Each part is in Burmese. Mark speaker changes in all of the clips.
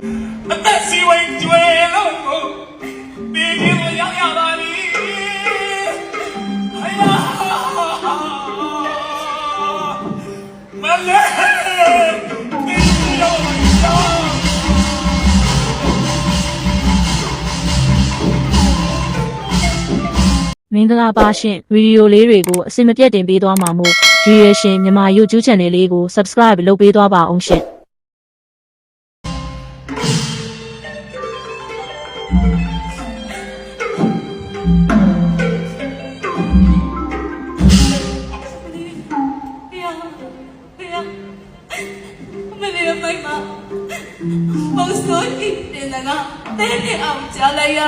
Speaker 1: 但是为追了我，毕竟我养大你，哎呀，妈嘞，你要要。
Speaker 2: မင်္ဂလာပါရှင်ဗီဒီယိုလေးတွေကိုအစိမပြတ်တင်ပေးသွားမှာမို့ရည်ရွယ်ရှင်မြန်မာ YouTube Channel လေးကို Subscribe လုပ်ပေးသွားပါအောင်ရှင်
Speaker 3: မလေးမိုက်မမောင်စိုးကြီးတင်ကတဲ့တဲ့အောင်ကြားလိုက်ရ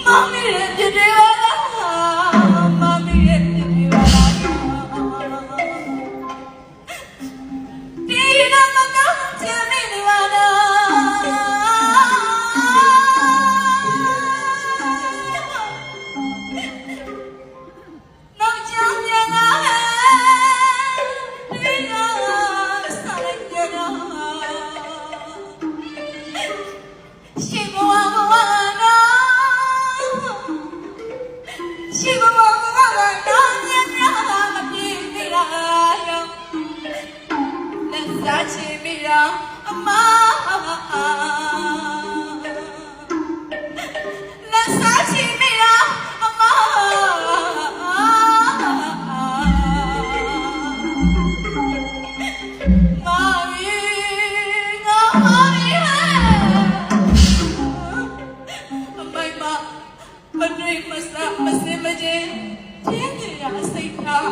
Speaker 3: မမီးရဲ့ပြည့်ပါလားမမီးရဲ့ပြည့်ပါလားဒီနာမကချင်နေပါလားနောက်ချမ်းမြတ်လားဒီနာဆိုင်ကြတော့ရှိဘဝဘဝရှိဘဝဘဝတော့ညညာမပြေနေလားလက်စားချင်မိတာအမလက်စားချင်မိတာအမမစင်မချင်းတင်းကြရစိတ်ထား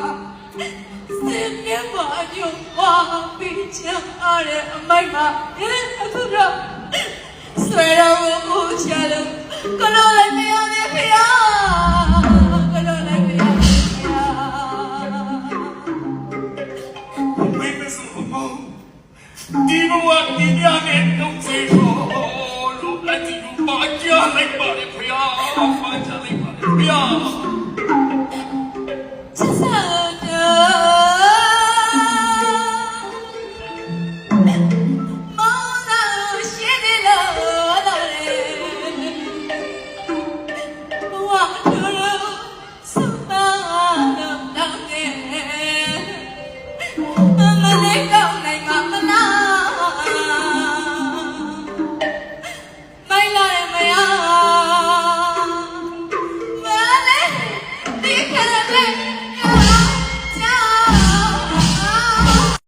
Speaker 3: စင်မြတ်ပါညွန်ပါပြီးချင်အားတဲ့အမိုက်မှာအခုတော့ဆွဲတော်ကိုဦးချလို့ကလို့လိုက်မရသေးဖေယားကလို့လိုက်မရသေးဖေယား
Speaker 1: 没没什么梦，你不我你家的东西说，路来就把家来把的不要，把家来把的不要。